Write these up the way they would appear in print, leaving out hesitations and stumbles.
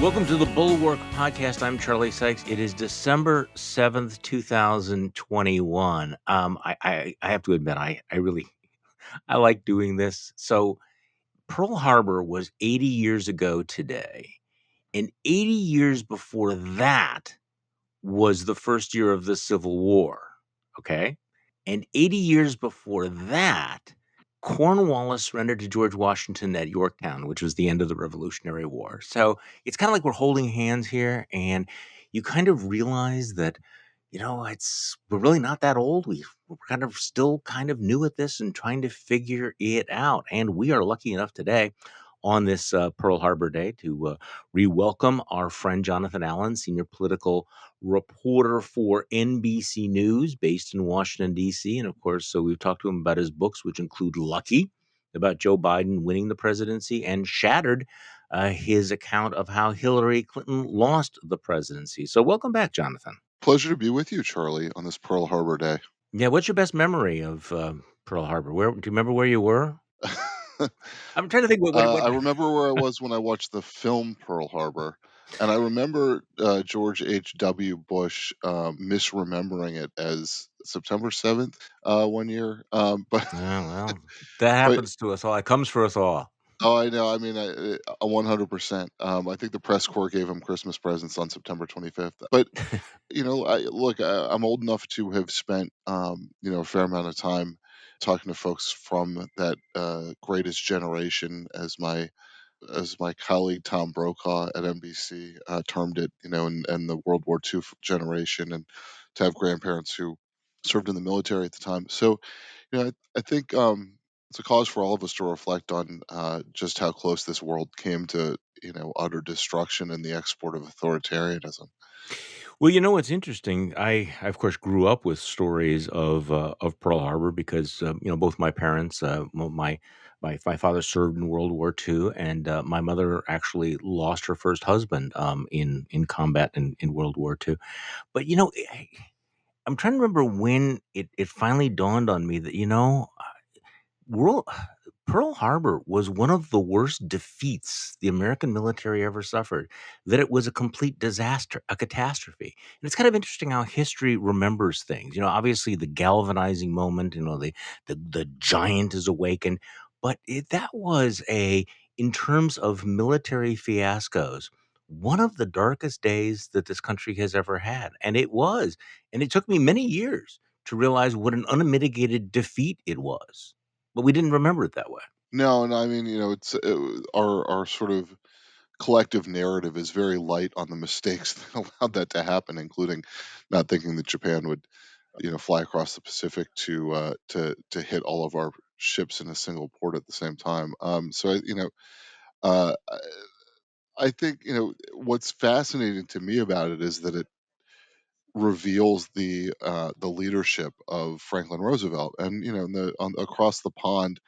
Welcome to the Bulwark podcast. I'm Charlie Sykes. It is December 7th, 2021. I have to admit, I like doing this. So Pearl Harbor was 80 years ago today. And 80 years before that was the first year of the Civil War. Okay. And 80 years before that, Cornwallis surrendered to George Washington at Yorktown, which was the end of the Revolutionary War. So it's kind of like we're holding hands here, and you kind of realize that, we're really not that old. We're kind of still kind of new at this and trying to figure it out. And we are lucky enough today on this Pearl Harbor Day to re-welcome our friend Jonathan Allen, senior political reporter for NBC News based in Washington, D.C. And of course, so we've talked to him about his books, which include Lucky, about Joe Biden winning the presidency, and Shattered, his account of how Hillary Clinton lost the presidency. So welcome back, Jonathan. Pleasure to be with you, Charlie, on this Pearl Harbor Day. Yeah, what's your best memory of Pearl Harbor? Where do you remember where you were? I'm trying to think what I remember where I was when I watched the film Pearl Harbor, and I remember George H.W. Bush misremembering it as September 7th one year. But Yeah, well, that but happens to us all. It comes for us all. oh, I know. I mean, 100%. I think the press corps gave him Christmas presents on September 25th. But I'm old enough to have spent a fair amount of time talking to folks from that greatest generation, as my colleague Tom Brokaw at NBC termed it, and the World War II generation, and to have grandparents who served in the military at the time. So, I think it's a cause for all of us to reflect on just how close this world came to, utter destruction and the export of authoritarianism. Well, you know what's interesting? I of course grew up with stories of Pearl Harbor because both my parents, my father served in World War II, and my mother actually lost her first husband in combat in World War II. But I'm trying to remember when it finally dawned on me that World Pearl Harbor was one of the worst defeats the American military ever suffered, that it was a complete disaster, a catastrophe. And it's kind of interesting how history remembers things. Obviously the galvanizing moment, the giant is awakened, but that was in terms of military fiascos, one of the darkest days that this country has ever had. And it was. And it took me many years to realize what an unmitigated defeat it was. But we didn't remember it that way. No, and I mean, our sort of collective narrative is very light on the mistakes that allowed that to happen, including not thinking that Japan would, fly across the Pacific to hit all of our ships in a single port at the same time. Uh, I I think what's fascinating to me about it is that it reveals the leadership of Franklin Roosevelt, and across the pond,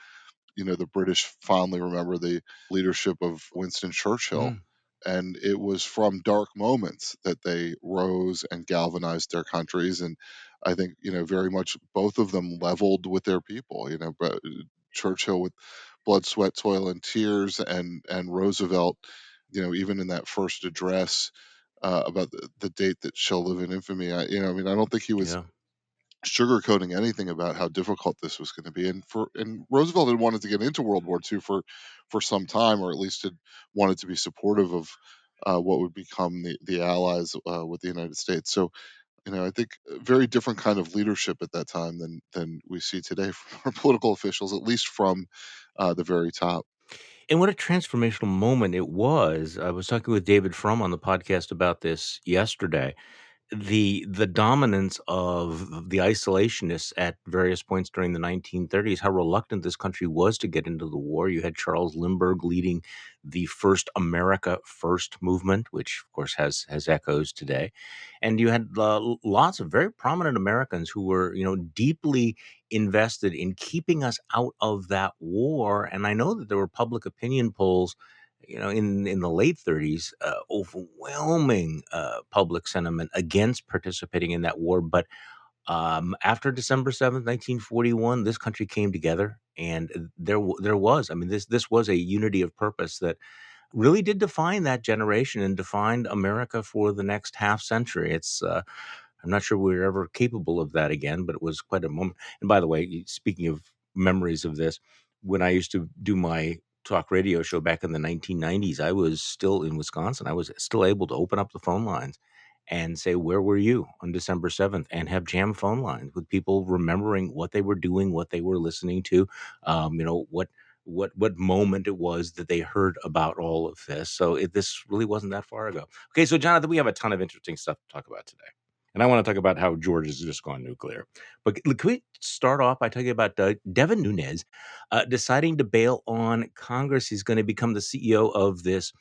the British fondly remember the leadership of Winston Churchill. Mm, And it was from dark moments that they rose and galvanized their countries. And I think, very much both of them leveled with their people, but Churchill with blood, sweat, toil, and tears, and Roosevelt, even in that first address about the date that shall live in infamy. I don't think he was yeah. sugarcoating anything about how difficult this was going to be. And Roosevelt had wanted to get into World War II for some time, or at least had wanted to be supportive of what would become the Allies with the United States. So I think a very different kind of leadership at that time than we see today from our political officials, at least from the very top. And what a transformational moment it was. I was talking with David Frum on the podcast about this yesterday. The dominance of the isolationists at various points during the 1930s, how reluctant this country was to get into the war. You had Charles Lindbergh leading the first America First movement, which of course has echoes today, and you had lots of very prominent Americans who were deeply invested in keeping us out of that war. And I know that there were public opinion polls in the late 30s, overwhelming public sentiment against participating in that war. But after December 7th, 1941, this country came together, and there was, I mean, this was a unity of purpose that really did define that generation and defined America for the next half century. I'm not sure we're ever capable of that again, but it was quite a moment. And by the way, speaking of memories of this, when I used to do my talk radio show back in the 1990s, I was still in Wisconsin. I was still able to open up the phone lines and say, "Where were you on December 7th?" and have jam phone lines with people remembering what they were doing, what they were listening to, what moment it was that they heard about all of this. So this really wasn't that far ago. Okay, so Jonathan, we have a ton of interesting stuff to talk about today. And I want to talk about how Georgia's just gone nuclear. But can we start off by talking about Devin Nunes deciding to bail on Congress? He's going to become the CEO of this,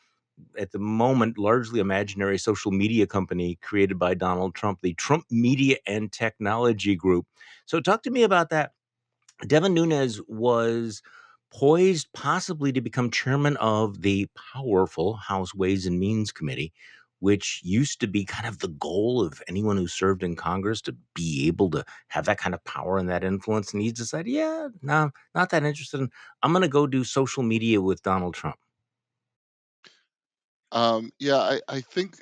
at the moment, largely imaginary social media company created by Donald Trump, the Trump Media and Technology Group. So, talk to me about that. Devin Nunes was poised possibly to become chairman of the powerful House Ways and Means Committee, which used to be kind of the goal of anyone who served in Congress, to be able to have that kind of power and that influence. And he decided, yeah, no, not that interested. I'm going to go do social media with Donald Trump. Yeah, I think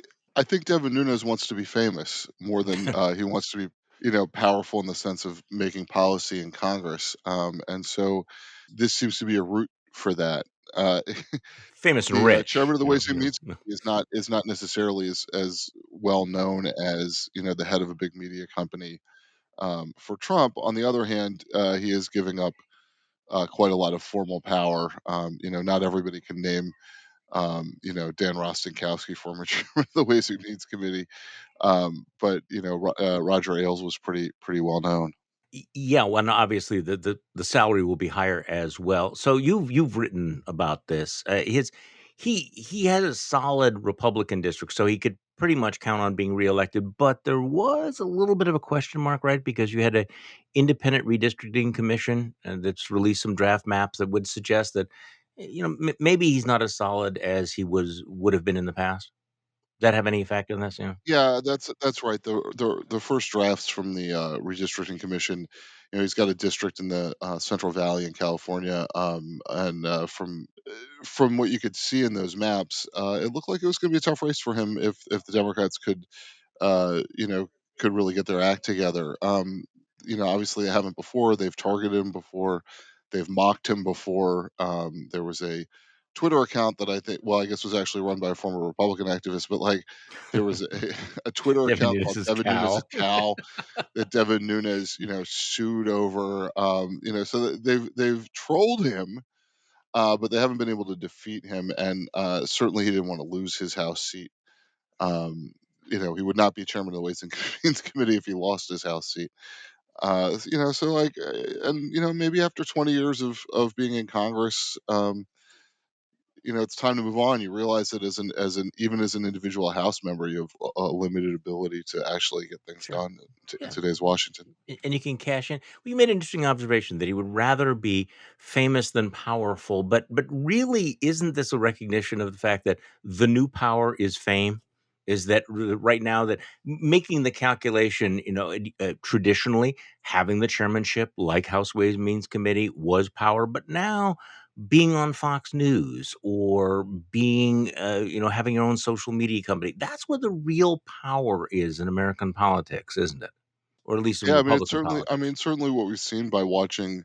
Devin Nunes wants to be famous more than he wants to be, powerful in the sense of making policy in Congress. And so this seems to be a route for that. Uh, Famous and the rich, chairman of the Ways and Means no. is not necessarily as well known as the head of a big media company. For Trump, on the other hand, he is giving up quite a lot of formal power. Not everybody can name Dan Rostenkowski, former chairman of the Ways and Means Committee. But Roger Ailes was pretty well known. Yeah, well, and obviously the salary will be higher as well. So you've written about this. He had a solid Republican district, so he could pretty much count on being reelected. But there was a little bit of a question mark, right? Because you had a independent redistricting commission that's released some draft maps that would suggest that maybe he's not as solid as he would have been in the past. Does that have any effect on this? Yeah, Yeah, that's right. The first drafts from the redistricting commission, he's got a district in the Central Valley in California, and from what you could see in those maps, it looked like it was going to be a tough race for him if the Democrats uh, you know, could really get their act together. Obviously they haven't before. They've targeted him before. They've mocked him before. There was a Twitter account that I think, well, I guess was actually run by a former Republican activist, but like there was a Twitter Devin account Nunes called is Devin Nunes' cow. Cow that Devin Nunes, sued over. So they've trolled him, but they haven't been able to defeat him, and certainly he didn't want to lose his House seat. um, he would not be chairman of the Ways and Means Committee if he lost his House seat. So like, and maybe after 20 years of being in Congress, it's time to move on. You realize that as an even as an individual House member, you have a limited ability to actually get things Sure. done in Yeah. today's Washington. And you can cash in. Well, you made an interesting observation that he would rather be famous than powerful, but really, isn't this a recognition of the fact that the new power is fame? Is that right now that making the calculation, traditionally having the chairmanship, like House Ways and Means Committee, was power, but now being on Fox News or being, having your own social media company, that's where the real power is in American politics, isn't it? Or at least in Yeah, I mean, it's Republican certainly. I politics. mean, certainly what we've seen by watching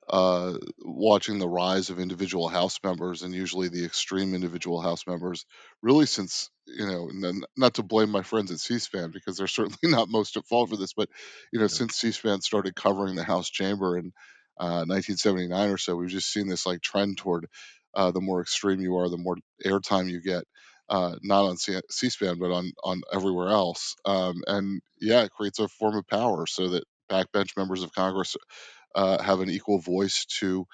the rise of individual House members, and usually the extreme individual House members, really since and then not to blame my friends at C-SPAN because they're certainly not most at fault for this, but Yeah, since C-SPAN started covering the House chamber in 1979 or so, we've just seen this like trend toward the more extreme you are, the more airtime you get. Not on C-SPAN, but on everywhere else, and yeah, it creates a form of power so that backbench members of Congress have an equal voice to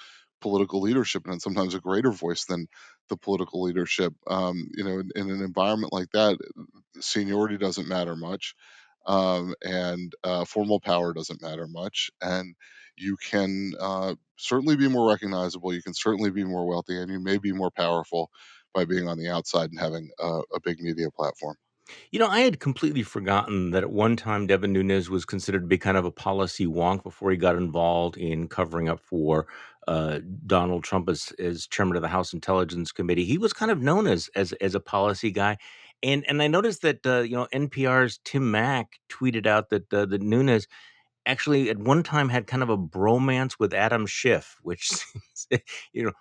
political leadership, and sometimes a greater voice than the political leadership. In an environment like that, seniority doesn't matter much, and formal power doesn't matter much, and you can certainly be more recognizable. You can certainly be more wealthy, and you may be more powerful by being on the outside and having a big media platform. I had completely forgotten that at one time Devin Nunes was considered to be kind of a policy wonk before he got involved in covering up for uh, Donald Trump as chairman of the House Intelligence Committee. He was kind of known as a policy guy, and I noticed that NPR's Tim Mack tweeted out that Nunes actually at one time had kind of a bromance with Adam Schiff, which seems,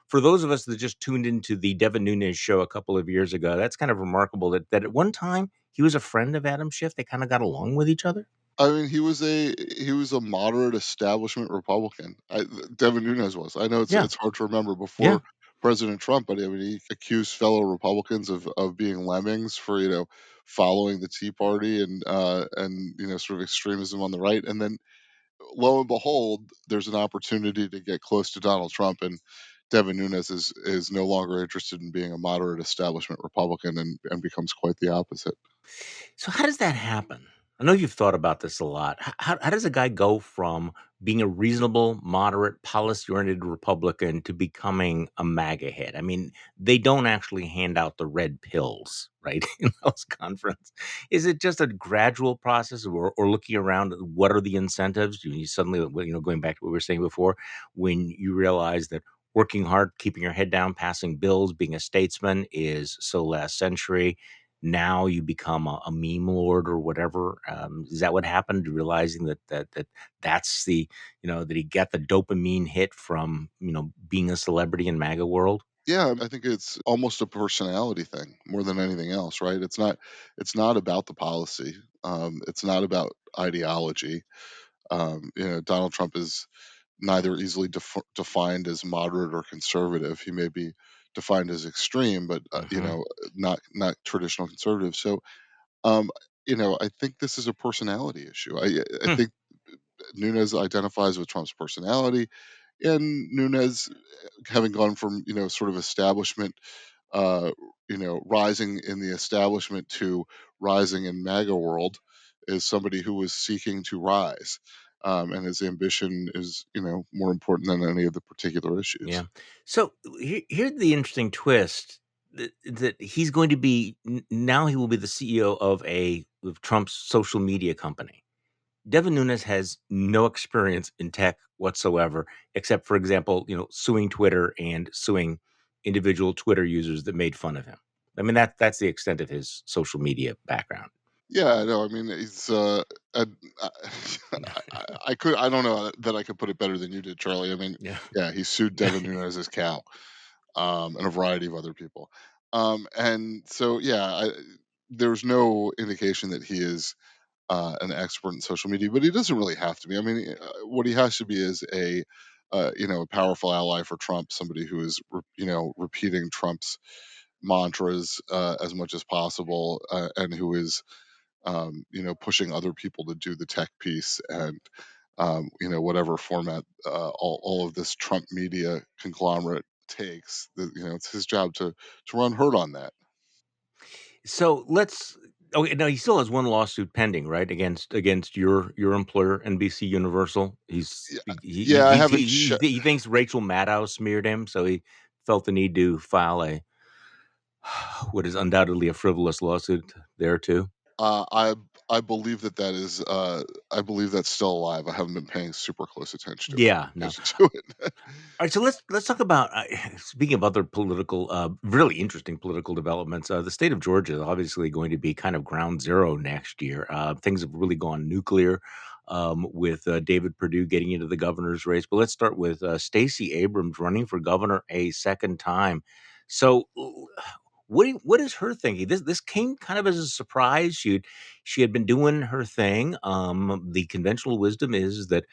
for those of us that just tuned into the Devin Nunes show a couple of years ago, that's kind of remarkable that at one time he was a friend of Adam Schiff. They kind of got along with each other. I mean, he was a moderate establishment Republican. Devin Nunes was. I know it's Yeah, it's hard to remember yeah. before President Trump, but I mean, he accused fellow Republicans of being lemmings for following the Tea Party and sort of extremism on the right, and then lo and behold, there's an opportunity to get close to Donald Trump, and Devin Nunes is no longer interested in being a moderate establishment Republican and becomes quite the opposite. So how does that happen? I know you've thought about this a lot. How does a guy go from being a reasonable, moderate, policy-oriented Republican to becoming a MAGA head? I mean, they don't actually hand out the red pills, right, in those conferences. Is it just a gradual process, or looking around at what are the incentives? You suddenly, well, going back to what we were saying before, when you realize that working hard, keeping your head down, passing bills, being a statesman is so last century, now you become a meme lord or whatever. Is that what happened? Realizing that's that he got the dopamine hit from being a celebrity in MAGA world. Yeah, I think it's almost a personality thing more than anything else, right? It's not about the policy. It's not about ideology. Donald Trump is neither easily defined as moderate or conservative. He may be defined as extreme, but Hmm. not traditional conservative. So, I think this is a personality issue. I Hmm. think Nunes identifies with Trump's personality, and Nunes, having gone from sort of establishment, uh, rising in the establishment to rising in MAGA world, is somebody who was seeking to rise, and his ambition is more important than any of the particular issues. Yeah. So here's the interesting twist that he's going to be now. He will be the CEO of Trump's social media company. Devin Nunes has no experience in tech whatsoever, except, for example, suing Twitter and suing individual Twitter users that made fun of him. I mean, that's the extent of his social media background. Yeah, no, I mean, he's. I, I, I don't know that I could put it better than you did, Charlie. I mean, Yeah. yeah, he sued Devin Nunes' cow, and a variety of other people. And so, yeah, there's no indication that he is an expert in social media, but he doesn't really have to be. I mean, what he has to be is a powerful ally for Trump, somebody who is, repeating Trump's mantras as much as possible, and who is, pushing other people to do the tech piece and, whatever format all of this Trump media conglomerate takes. It's his job to run herd on that. So let's. Okay, now he still has one lawsuit pending, right, against your employer, NBC Universal. Yeah, yeah, I haven't. He thinks Rachel Maddow smeared him, so he felt the need to file a what is undoubtedly a frivolous lawsuit there too. I believe I believe that's still alive. I haven't been paying super close Yeah, no. attention to it. All right, so let's talk about speaking of other political, really interesting political developments. The state of Georgia is obviously going to be kind of ground zero next year. Things have really gone nuclear with David Perdue getting into the governor's race. But let's start with Stacey Abrams running for governor a second time. So, what is her thinking? This came kind of as a surprise. She had been doing her thing. The conventional wisdom is that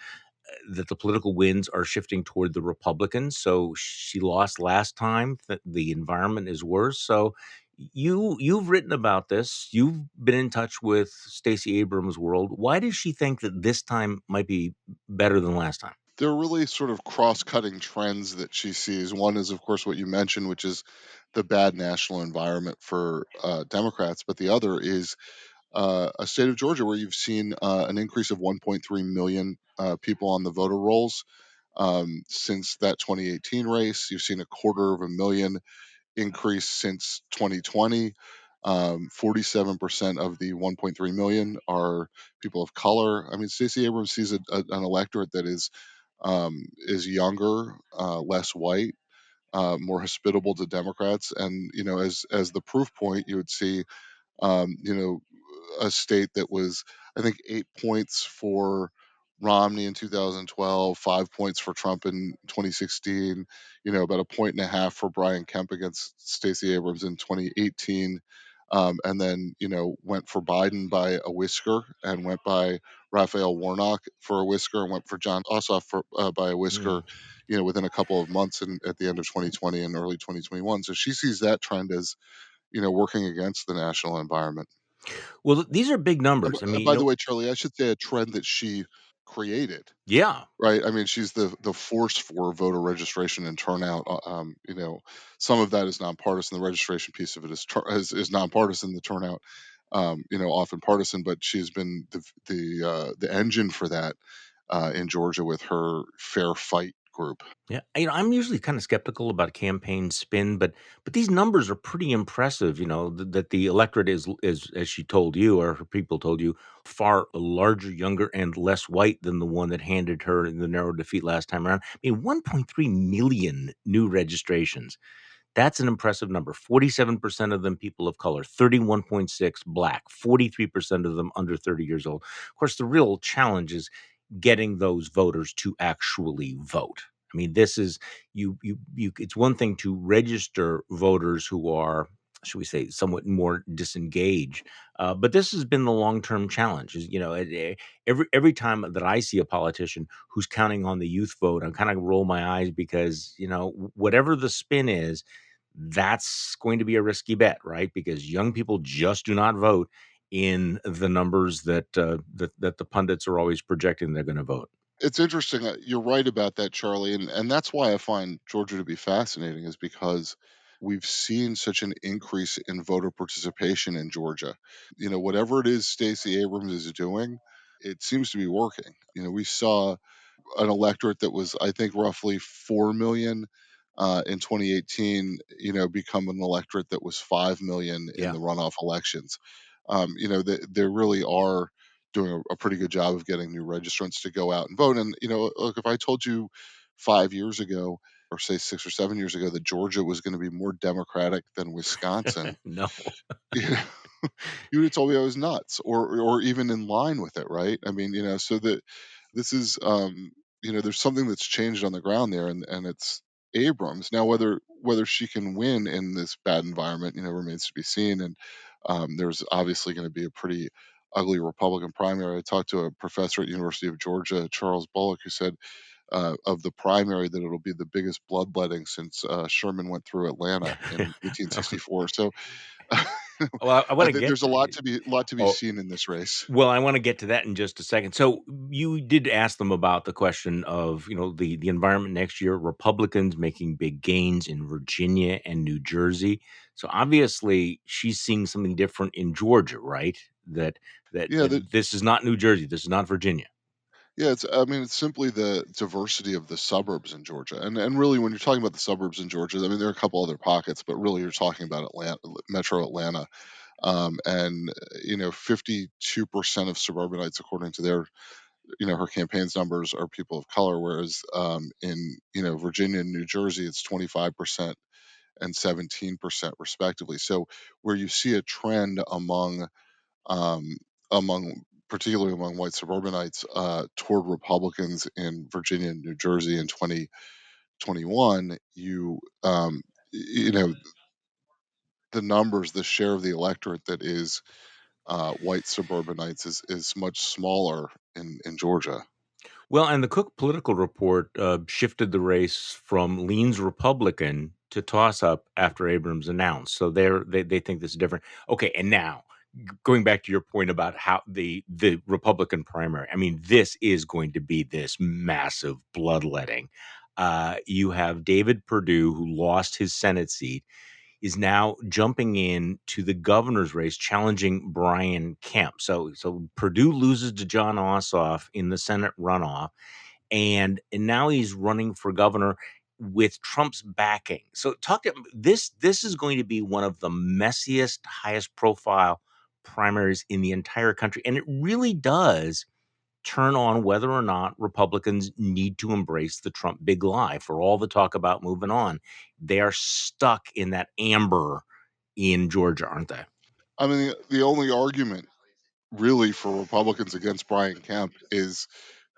the political winds are shifting toward the Republicans. So she lost last time. That the environment is worse. So you've written about this. You've been in touch with Stacey Abrams' world. Why does she think that this time might be better than last time? There are really sort of cross-cutting trends that she sees. One is, of course, what you mentioned, which is the bad national environment for Democrats. But the other is a state of Georgia where you've seen an increase of 1.3 million people on the voter rolls since that 2018 race. You've seen a quarter of a million increase since 2020. 47% of the 1.3 million are people of color. I mean, Stacey Abrams sees an electorate that is younger, less white, more hospitable to Democrats, and as the proof point, you would see you know, a state that was, I think, 8 points for Romney in 2012, 5 points for Trump in 2016, about a point and a half for Brian Kemp against Stacey Abrams in 2018. And then, went for Biden by a whisker and went by Raphael Warnock for a whisker and went for John Ossoff by a whisker, Mm. within a couple of months at the end of 2020 and early 2021. So she sees that trend as, working against the national environment. Well, these are big numbers. I And mean, by the way, Charlie, I should say a trend that she created, yeah, right? I mean, she's the force for voter registration and turnout. Some of that is nonpartisan. The registration piece of it is nonpartisan. The turnout, often partisan. But she's been the engine for that in Georgia with her Fair Fight group. yeah. I'm usually kind of skeptical about campaign spin, but these numbers are pretty impressive. That the electorate is, as she told you or her people told you, far larger, younger, and less white than the one that handed her in the narrow defeat last time around. I mean, 1.3 million new registrations. That's an impressive number. 47% of them people of color, 31.6 black, 43% of them under 30 years old. Of course, the real challenge is getting those voters to actually vote. I mean, this is you it's one thing to register voters who are, should we say, somewhat more disengaged. But this has been the long-term challenge. Every time that I see a politician who's counting on the youth vote, I kind of roll my eyes because whatever the spin is, that's going to be a risky bet, right? Because young people just do not vote in the numbers that the pundits are always projecting they're going to vote. It's interesting. You're right about that, Charlie, and that's why I find Georgia to be fascinating, is because we've seen such an increase in voter participation in Georgia. Whatever it is Stacey Abrams is doing, it seems to be working. We saw an electorate that was, I think, roughly 4 million in 2018, become an electorate that was 5 million in Yeah. the runoff elections. They really are doing a pretty good job of getting new registrants to go out and vote. And, look, if I told you 5 years ago, or say 6 or 7 years ago, that Georgia was going to be more Democratic than Wisconsin, No. you know, you would have told me I was nuts, or even in line with it, right? I mean, so that this is, there's something that's changed on the ground there, and it's Abrams. Now, whether she can win in this bad environment, remains to be seen. And there's obviously going to be a pretty ugly Republican primary. I talked to a professor at University of Georgia, Charles Bullock, who said of the primary that it'll be the biggest bloodletting since Sherman went through Atlanta in 1864. So Well, I I want to think get there's a lot to be oh, seen in this race. well, I want to get to that in just a second. So you did ask them about the question of, the environment next year, Republicans making big gains in Virginia and New Jersey. So obviously she's seeing something different in Georgia, right? That that Yeah, that that this is not New Jersey, this is not Virginia. yeah, it's simply the diversity of the suburbs in Georgia. And really, when you're talking about the suburbs in Georgia, I mean, there are a couple other pockets, but really you're talking about Atlanta, Metro Atlanta. And 52% of suburbanites, according to her campaign's numbers, are people of color, whereas in Virginia and New Jersey, it's 25% and 17% respectively. So where you see a trend um, among particularly among white suburbanites toward Republicans in Virginia and New Jersey in 2021, you know the numbers, the share of the electorate that is white suburbanites is much smaller in Georgia. Well, and the Cook Political Report shifted the race from leans Republican to toss up after Abrams announced. So they think this is different. Okay, and now going back to your point about how the Republican primary, I mean, this is going to be this massive bloodletting. You have David Perdue, who lost his Senate seat, is now jumping in to the governor's race, challenging Brian Kemp. So Perdue loses to John Ossoff in the Senate runoff, and now he's running for governor. with Trump's backing. So talk to this is going to be one of the messiest, highest profile primaries in the entire country. And it really does turn on whether or not Republicans need to embrace the Trump big lie. For all the talk about moving on, they are stuck in that amber in Georgia, aren't they? I mean, the only argument really for Republicans against Brian Kemp is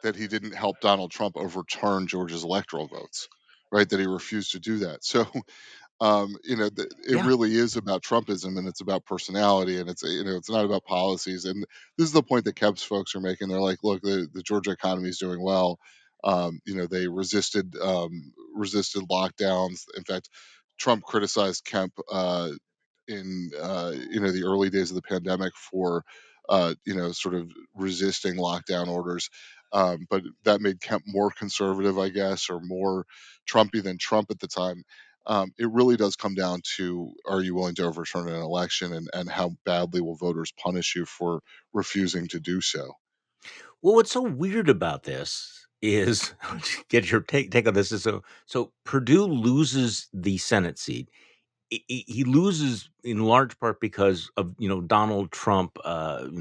that he didn't help Donald Trump overturn Georgia's electoral votes, right? That he refused to do that. So, it Yeah. really is about Trumpism, and it's about personality, and it's not about policies. And this is the point that Kemp's folks are making. They're like, look, the Georgia economy is doing well. They resisted lockdowns. In fact, Trump criticized Kemp in the early days of the pandemic for sort of resisting lockdown orders. But that made Kemp more conservative, I guess, or more Trumpy than Trump at the time. It really does come down to, are you willing to overturn an election, and how badly will voters punish you for refusing to do so? Well, what's so weird about this is get your take on this is so Purdue loses the Senate seat. He loses in large part because of Donald Trump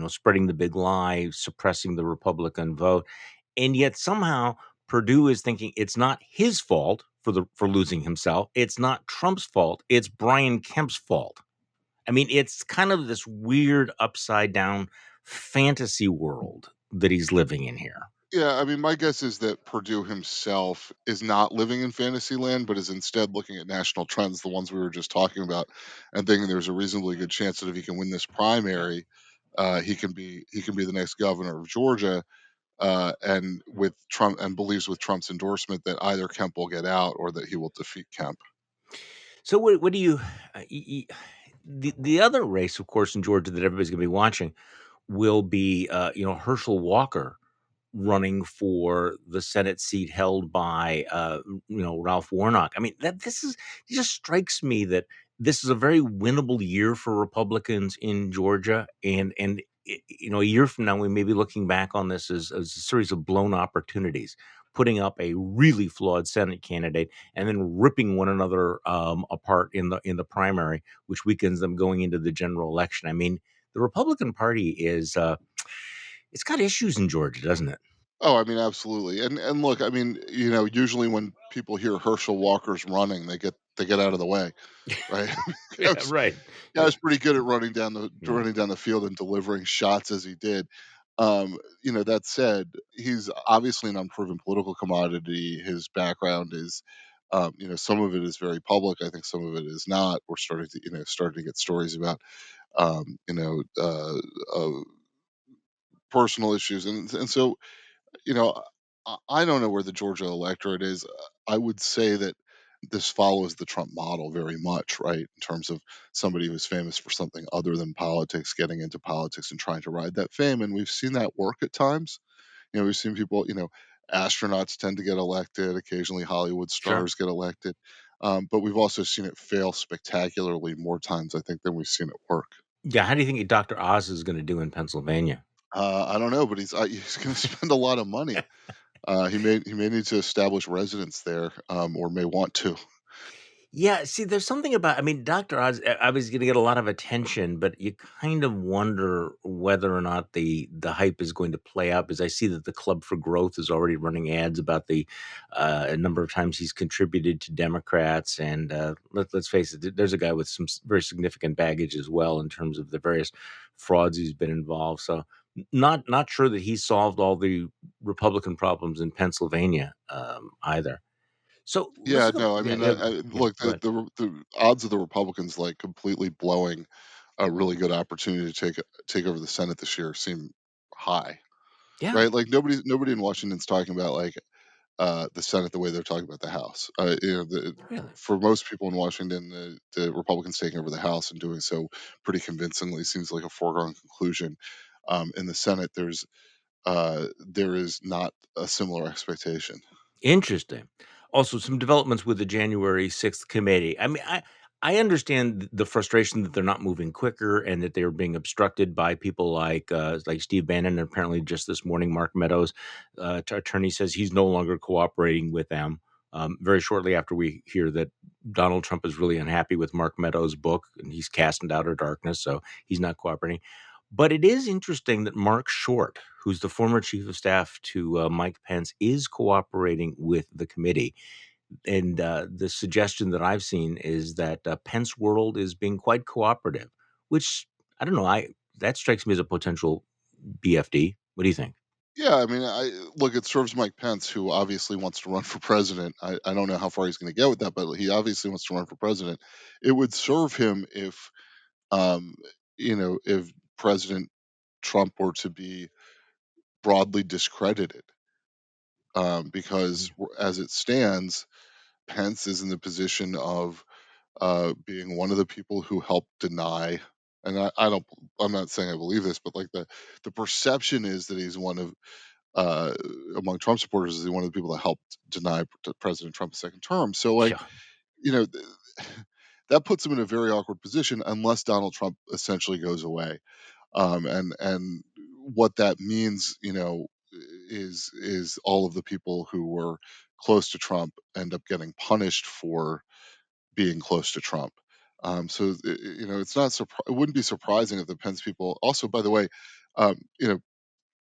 spreading the big lie, suppressing the Republican vote, and yet somehow Purdue is thinking it's not his fault for losing himself. It's not Trump's fault. It's Brian Kemp's fault. I mean, it's kind of this weird upside down fantasy world that he's living in here. Yeah, I mean, my guess is that Purdue himself is not living in fantasy land, but is instead looking at national trends, the ones we were just talking about, and thinking there's a reasonably good chance that if he can win this primary, he can be the next governor of Georgia, and with Trump, and believes with Trump's endorsement that either Kemp will get out or that he will defeat Kemp. So what do you the other race, of course, in Georgia that everybody's going to be watching will be Herschel Walker running for the Senate seat held by Ralph Warnock. I mean, that this is it just strikes me that this is a very winnable year for Republicans in Georgia, and a year from now we may be looking back on this as a series of blown opportunities, putting up a really flawed Senate candidate and then ripping one another apart in the primary, which weakens them going into the general election. I mean, the Republican Party is it's got issues in Georgia, doesn't it? Oh, I mean, absolutely. And look, I mean, usually when people hear Herschel Walker's running, they get out of the way, right? Yeah, right. I Yeah, was pretty good at running down the yeah, running down the field and delivering shots as he did. That said, he's obviously an unproven political commodity. His background is, some of it is very public. I think some of it is not. We're starting to get stories about, um, you know, uh, uh, personal issues, and so you know, I don't know where the Georgia electorate is. I would say that this follows the Trump model very much, right? In terms of somebody who's famous for something other than politics, getting into politics and trying to ride that fame. And we've seen that work at times. We've seen people, astronauts tend to get elected, occasionally Hollywood sure. stars get elected. But we've also seen it fail spectacularly more times, I think, than we've seen it work. Yeah, how do you think Dr. Oz is gonna do in Pennsylvania? I don't know, but he's going to spend a lot of money. He may need to establish residence there, or may want to. Yeah, see, there's something about I mean, Dr. Oz obviously gonna get a lot of attention, but you kind of wonder whether or not the hype is going to play out, because I see that the Club for Growth is already running ads about the number of times he's contributed to Democrats, and let's face it, there's a guy with some very significant baggage as well in terms of the various frauds he's been involved. So not sure that he solved all the Republican problems in Pennsylvania either. So let's Yeah, look. no, I Yeah, mean, yeah, yeah. look, Go the, ahead. the odds of the Republicans like completely blowing a really good opportunity to take over the Senate this year seem high, Yeah, right? Like nobody in Washington's talking about like the Senate the way they're talking about the House. really. For most people in Washington, the Republicans taking over the House and doing so pretty convincingly seems like a foregone conclusion. In the Senate, there is not a similar expectation. Interesting. Also, some developments with the January 6th committee. I mean, I understand the frustration that they're not moving quicker and that they're being obstructed by people like Steve Bannon. And apparently, just this morning, Mark Meadows, attorney, says he's no longer cooperating with them. very shortly after we hear that Donald Trump is really unhappy with Mark Meadows' book and he's cast into outer darkness, so he's not cooperating. But it is interesting that Mark Short, who's the former chief of staff to Mike Pence, is cooperating with the committee. And the suggestion that I've seen is that Pence World is being quite cooperative, which I don't know. I That strikes me as a potential BFD. What do you think? Yeah, I mean, I look, it serves Mike Pence, who obviously wants to run for president. I don't know how far he's going to get with that, but he obviously wants to run for president. It would serve him if, um, if President Trump were to be broadly discredited, because as it stands, Pence is in the position of being one of the people who helped deny. And I don't. I'm not saying I believe this, but like the perception is that he's one of uh, among Trump supporters is he one of the people that helped deny President Trump a second term. So like, Yeah. you know, that puts him in a very awkward position unless Donald Trump essentially goes away. And what that means, is all of the people who were close to Trump end up getting punished for being close to Trump. So it's not it wouldn't be surprising if the Pence people. Also, by the way, um, you know,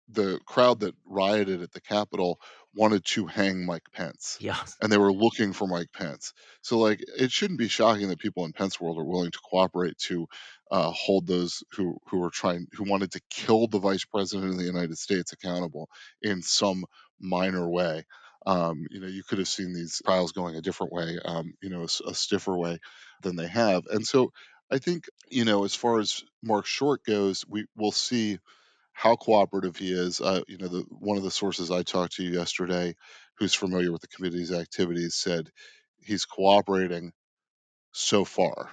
the crowd that rioted at the Capitol wanted to hang Mike Pence, Yeah. and they were looking for Mike Pence. So, like, it shouldn't be shocking that people in Pence world are willing to cooperate to hold those who wanted to kill the vice president of the United States accountable in some minor way. You could have seen these trials going a different way, a stiffer way than they have. And so, I think, as far as Mark Short goes, we'll see how cooperative he is. One of the sources I talked to yesterday, who's familiar with the committee's activities, said he's cooperating so far.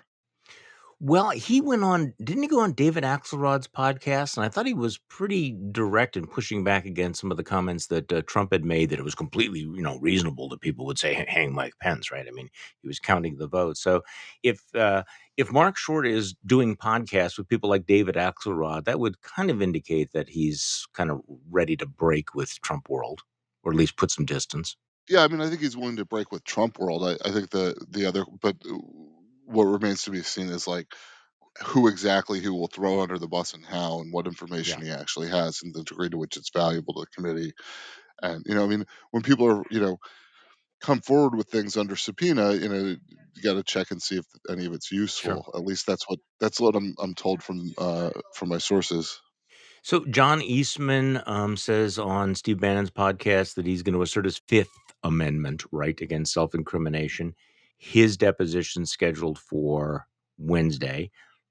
Well, he went on, didn't he go on David Axelrod's podcast? And I thought he was pretty direct in pushing back against some of the comments that Trump had made, that it was completely, reasonable that people would say hang Mike Pence, right? I mean, he was counting the votes. So if Mark Short is doing podcasts with people like David Axelrod, that would kind of indicate that he's kind of ready to break with Trump world, or at least put some distance. Yeah, I mean, I think he's willing to break with Trump world. I think the other, but what remains to be seen is like who will throw under the bus and how, and what Yeah, information he actually has, and the degree to which it's valuable to the committee. And I mean, when people are come forward with things under subpoena, you got to check and see if any of it's sure. useful. At least that's what I'm told from my sources. So John Eastman says on Steve Bannon's podcast that he's going to assert his Fifth Amendment right against self-incrimination. His deposition scheduled for Wednesday.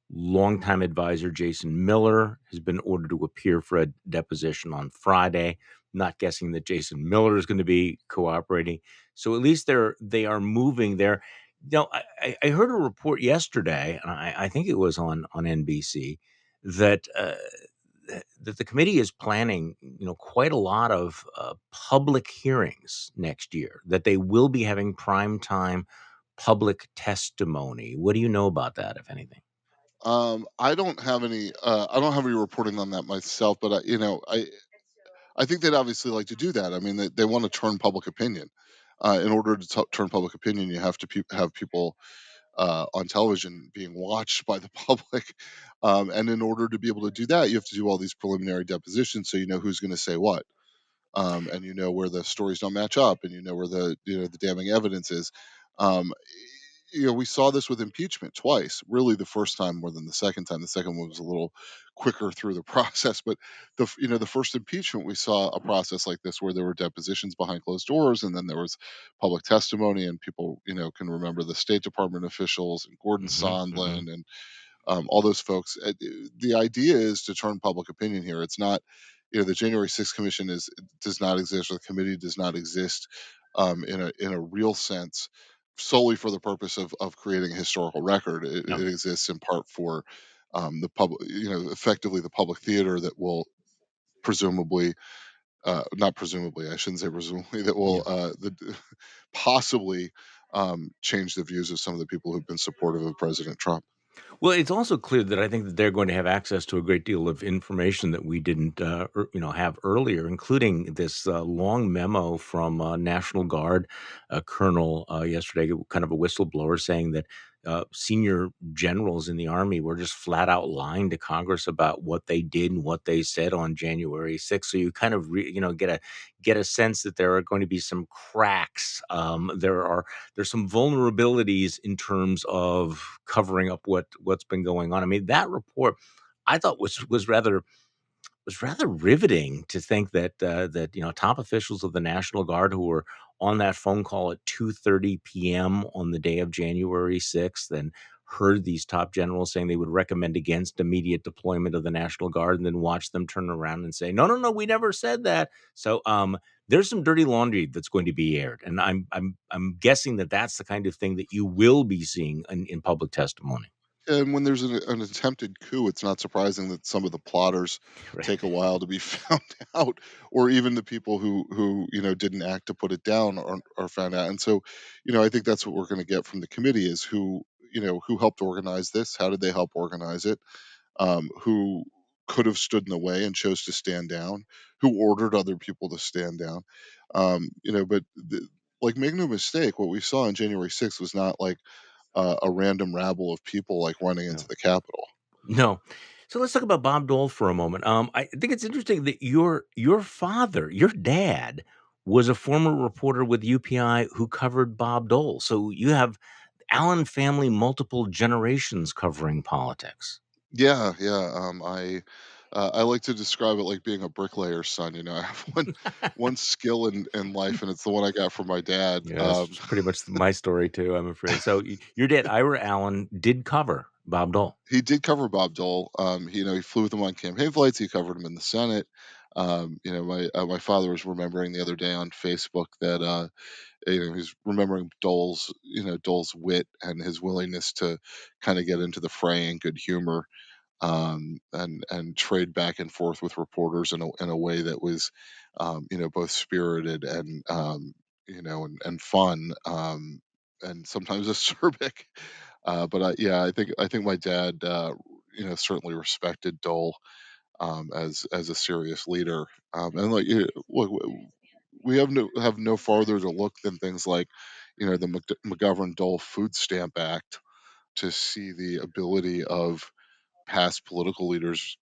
Longtime advisor Jason Miller has been ordered to appear for a deposition on Friday. Not guessing that Jason Miller is going to be cooperating. So at least they are moving there. I heard a report yesterday, and I think it was on NBC, that that the committee is planning, quite a lot of public hearings next year. That they will be having prime time public testimony. What do you know about that, if anything? I don't have any reporting on that myself, but I think they'd obviously like to do that. I mean, they want to turn public opinion. In order to turn public opinion, you have to have people on television being watched by the public. And in order to be able to do that, you have to do all these preliminary depositions so you know who's going to say what. And you know where the stories don't match up, and you know where the damning evidence is. Um, we saw this with impeachment twice. Really, the first time more than the second time. The second one was a little quicker through the process, but the first impeachment we saw a process like this where there were depositions behind closed doors, and then there was public testimony, and people can remember the State Department officials and Gordon Hmm. Hmm. Sondland and all those folks. The idea is to turn public opinion here. It's not, the January 6th Commission does not exist, or the committee does not exist in a real sense solely for the purpose of creating a historical record. No. It exists in part for the public, effectively the public theater that will presumably, not presumably, I shouldn't say presumably, that Yeah. will possibly change the views of some of the people who've been supportive of President Trump. Well, it's also clear that I think that they're going to have access to a great deal of information that we didn't, have earlier, including this long memo from National Guard Colonel yesterday, kind of a whistleblower, saying that senior generals in the Army were just flat out lying to Congress about what they did and what they said on January 6th. So you kind of, get a sense that there are going to be some cracks. There's some vulnerabilities in terms of covering up what's been going on. I mean, that report I thought was rather riveting to think that top officials of the National Guard who were on that phone call at 2:30 p.m. on the day of January 6th and heard these top generals saying they would recommend against immediate deployment of the National Guard, and then watch them turn around and say, "No, no, no, we never said that." So, there's some dirty laundry that's going to be aired, and I'm guessing that that's the kind of thing that you will be seeing in public testimony. And when there's an attempted coup, it's not surprising that some of the plotters Right. take a while to be found out, or even the people who didn't act to put it down are found out. And so, I think that's what we're going to get from the committee is who helped organize this, how did they help organize it, who could have stood in the way and chose to stand down, who ordered other people to stand down, but like make no mistake, what we saw on January 6th was not like a random rabble of people like running into No. the Capitol. No. So let's talk about Bob Dole for a moment. I think it's interesting that your father, your dad, was a former reporter with UPI who covered Bob Dole. So you have Allen family, multiple generations covering politics. Yeah, yeah. I like to describe it like being a bricklayer's son. I have one skill in life, and it's the one I got from my dad. Yeah, it's pretty much my story too, I'm afraid. So your dad, Ira Allen, did cover Bob Dole. He did cover Bob Dole. He flew with him on campaign flights. He covered him in the Senate. My father was remembering the other day on Facebook that he's remembering Dole's wit and his willingness to kind of get into the fray in good humor, and trade back and forth with reporters in a way that was, both spirited and and fun, and sometimes acerbic. But yeah, I think my dad, certainly respected Dole, as a serious leader, and like look, we have no farther to look than things like, the McGovern Dole Food Stamp Act to see the ability of past political leaders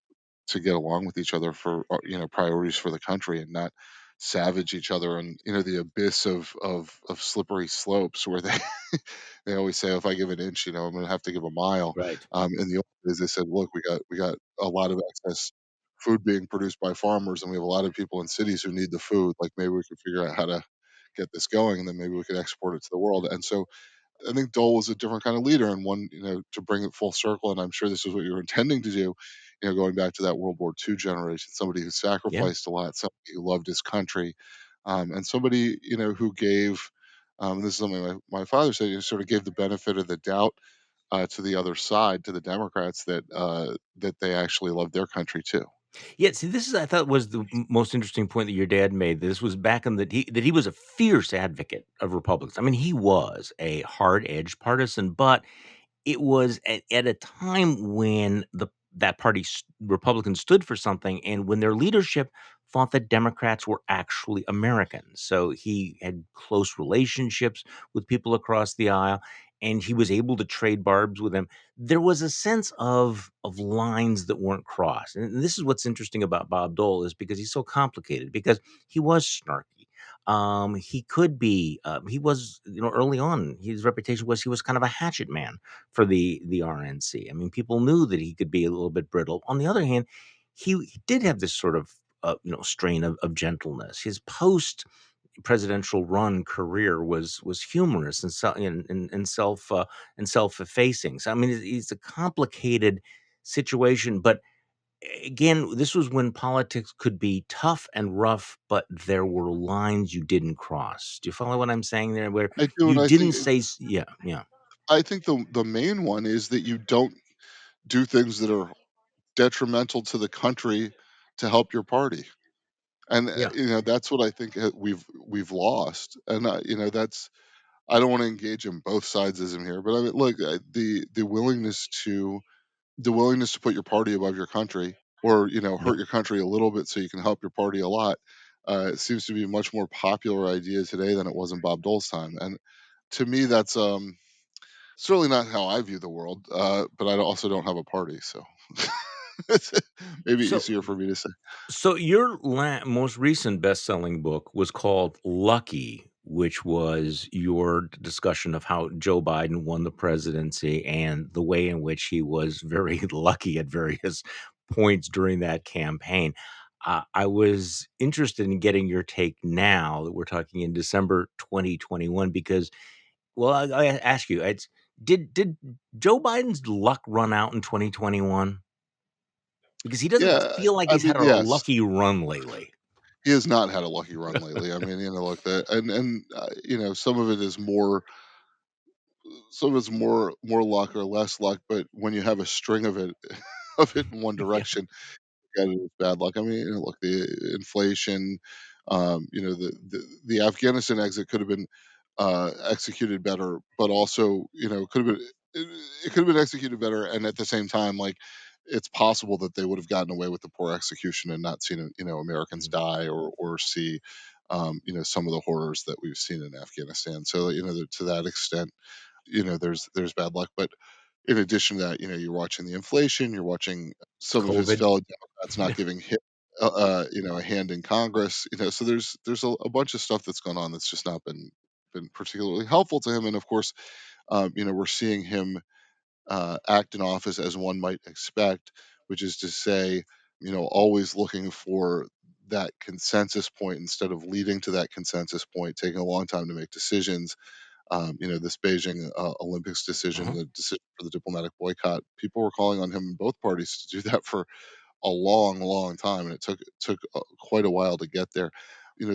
to get along with each other for priorities for the country and not savage each other, and the abyss of slippery slopes where they they always say, if I give an inch, I'm going to have to give a mile. Right. In the old days they said, look, we got a lot of excess food being produced by farmers, and we have a lot of people in cities who need the food, like maybe we could figure out how to get this going, and then maybe we could export it to the world. And so I think Dole was a different kind of leader, and one, to bring it full circle, and I'm sure this is what you're intending to do, going back to that World War II generation, somebody who Yeah. sacrificed a lot, somebody who loved his country, and somebody, who gave, this is something my father said, sort of gave the benefit of the doubt, to the other side, to the Democrats, that they actually loved their country too. Yeah, see, this is I thought was the most interesting point that your dad made. This was back in that he was a fierce advocate of Republicans. I mean, he was a hard-edged partisan, but it was at a time when that party Republicans stood for something, and when their leadership thought that Democrats were actually Americans. So he had close relationships with people across the aisle, and he was able to trade barbs with them. There was a sense of lines that weren't crossed, and this is what's interesting about Bob Dole is because he's so complicated because he was snarky. He could be. He was, early on, his reputation was he was kind of a hatchet man for the RNC. I mean, people knew that he could be a little bit brittle. On the other hand, he did have this sort of strain of gentleness. His post presidential run career was humorous and and self effacing. So I mean, it's a complicated situation, but again, this was when politics could be tough and rough, but there were lines you didn't cross. Do you follow what I'm saying there? Where I do, you and didn't say, yeah, yeah, I think the main one is that you don't do things that are detrimental to the country to help your party. And yeah. that's what I think, we've lost. And that's, I don't want to engage in both sidesism here, but I mean, look, the willingness to put your party above your country, or Yep. hurt your country a little bit so you can help your party a lot. It seems to be a much more popular idea today than it was in Bob Dole's time, and to me, that's certainly not how I view the world. But I also don't have a party, so it's maybe So easier for me to say. So your most recent best-selling book was called Lucky, which was your discussion of how Joe Biden won the presidency and the way in which he was very lucky at various points during that campaign. I was interested in getting your take now that we're talking in December 2021 because, well, I ask you, did Joe Biden's luck run out in 2021? Because he doesn't Yeah, feel like I he's mean, had a yes, lucky run lately. he has not had a lucky run lately. I mean, look, that and some of it is more, some of it's more luck or less luck, but when you have a string of it of it in one Yeah. direction, at it as bad luck. I mean, look, the inflation, the Afghanistan exit could have been executed better, but also, could have been it could have been executed better, and at the same time, like, it's possible that they would have gotten away with the poor execution and not seen, Americans Mhm. die, or see, some of the horrors that we've seen in Afghanistan. So, to that extent, there's bad luck, but in addition to that, you're watching the inflation, you're watching some of his COVID. fellow Democrats not giving him, a hand in Congress. So there's a bunch of stuff that's gone on that's just not been particularly helpful to him. And of course, we're seeing him act in office as one might expect, which is to say, always looking for that consensus point instead of leading to that consensus point, taking a long time to make decisions. This Beijing Olympics decision, Mhm. the decision for the diplomatic boycott, people were calling on him in both parties to do that for a long, long time, and it took quite a while to get there.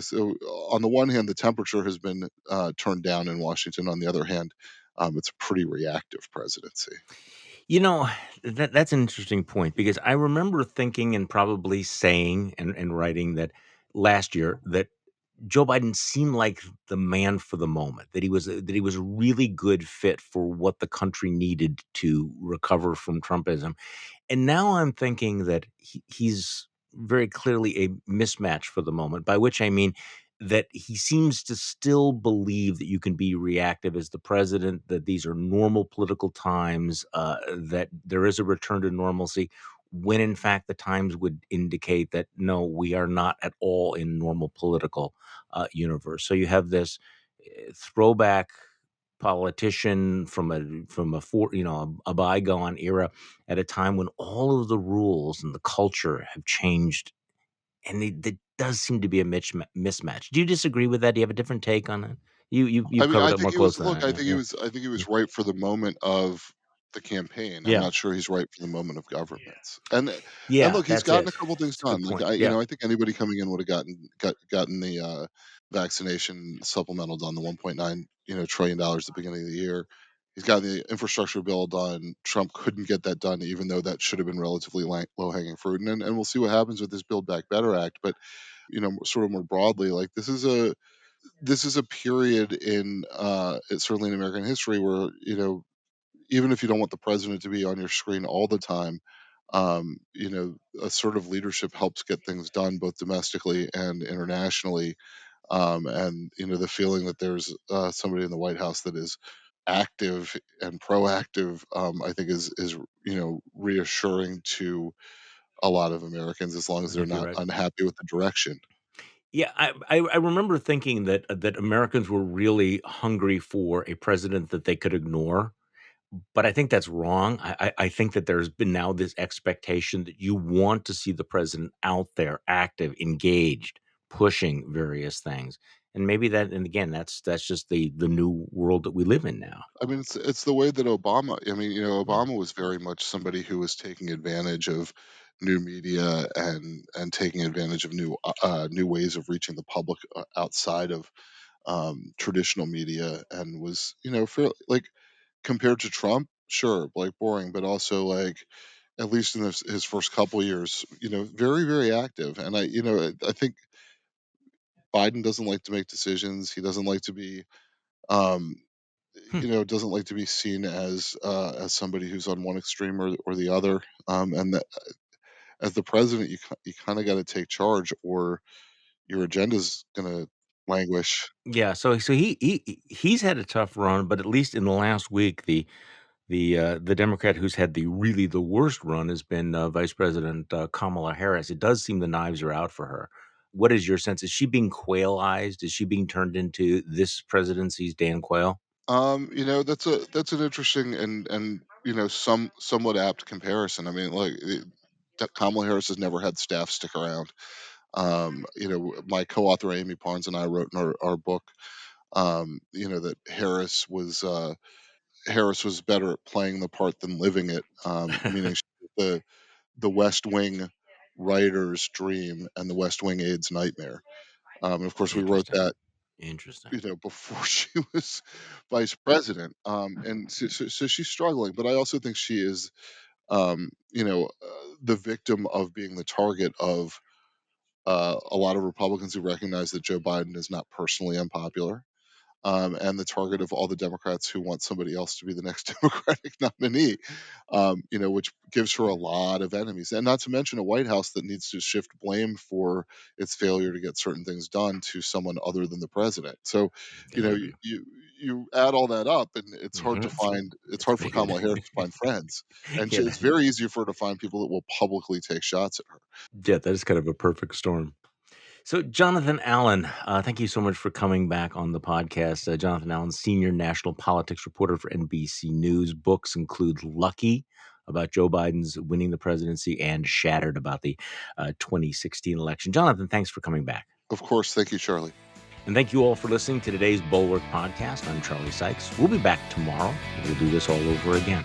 So on the one hand, the temperature has been turned down in Washington. On the other hand, it's a pretty reactive presidency. You know, that's an interesting point because I remember thinking and probably saying and writing that last year that Joe Biden seemed like the man for the moment, that he was a really good fit for what the country needed to recover from Trumpism. And now I'm thinking that he's very clearly a mismatch for the moment, by which I mean that he seems to still believe that you can be reactive as the president, that these are normal political times, that there is a return to normalcy, when in fact the times would indicate that no, we are not at all in normal political universe. So you have this throwback politician from a a bygone era at a time when all of the rules and the culture have changed, and it does seem to be a mismatch. Do you disagree with that? Do you have a different take on it? I You've mean, covered I it think more he was. closely Look, than I have. Yeah. I think he was right for the moment of the campaign. I'm Yeah. not sure he's right for the moment of governments. And Yeah, look, he's that's gotten it. a couple things It's a good done. Like, point. Yeah. I think anybody coming in would have gotten the vaccination supplemental done, the 1.9 trillion dollars at the beginning of the year. He's got the infrastructure bill done. Trump couldn't get that done, even though that should have been relatively low hanging fruit. And we'll see what happens with this Build Back Better Act. But sort of more broadly, like, this is a period in certainly in American history where, even if you don't want the president to be on your screen all the time, assertive leadership helps get things done both domestically and internationally. And the feeling that there's somebody in the White House that is active and proactive, I think is reassuring to a lot of Americans, as long I as they're think you're not right. unhappy with the direction. Yeah, I remember thinking that Americans were really hungry for a president that they could ignore. But I think that's wrong. I think that there's been now this expectation that you want to see the president out there, active, engaged, pushing various things. And maybe that, and again, that's just the new world that we live in now. I mean, it's the way that Obama. I mean, Mm. Obama was very much somebody who was taking advantage of new media and taking advantage of new ways of reaching the public outside of traditional media, and was, fair, like, compared to Trump, sure, like, boring, but also, like, at least in his first couple years, very, very active. And I think Biden doesn't like to make decisions. He doesn't like to be Um, Hmm. doesn't like to be seen as somebody who's on one extreme or the other. And that as the president, you kind of got to take charge, or your agenda's going to languish. Yeah, so he's had a tough run, but at least in the last week, the Democrat who's had the worst run has been Vice President Kamala Harris. It does seem the knives are out for her. What is your sense? Is she being Quailized? Is she being turned into this presidency's Dan Quayle? That's an interesting and somewhat apt comparison. I mean, Kamala Harris has never had staff stick around. My co-author Amy Parnes and I wrote in our book, that Harris was better at playing the part than living it. Meaning she was the West Wing writer's dream and the West Wing aide's nightmare. And of course, we wrote Interesting. that Interesting. before she was vice president. And so she's struggling, but I also think she is, the victim of being the target of a lot of Republicans who recognize that Joe Biden is not personally unpopular, and the target of all the Democrats who want somebody else to be the next Democratic nominee, which gives her a lot of enemies. And not to mention a White House that needs to shift blame for its failure to get certain things done to someone other than the president. So, you add all that up, and it's It's hard for pretty good. Kamala Harris to find friends, and Yeah, it's very easy for her to find people that will publicly take shots at her. yeah, that is kind of a perfect storm. So, Jonathan Allen, thank you so much for coming back on the podcast. Jonathan Allen, senior national politics reporter for NBC News. Books include Lucky, about Joe Biden's winning the presidency, and Shattered, about the 2016 election. Jonathan, thanks for coming back. Of course, thank you, Charlie. And thank you all for listening to today's Bulwark podcast. I'm Charlie Sykes. We'll be back tomorrow. We'll do this all over again.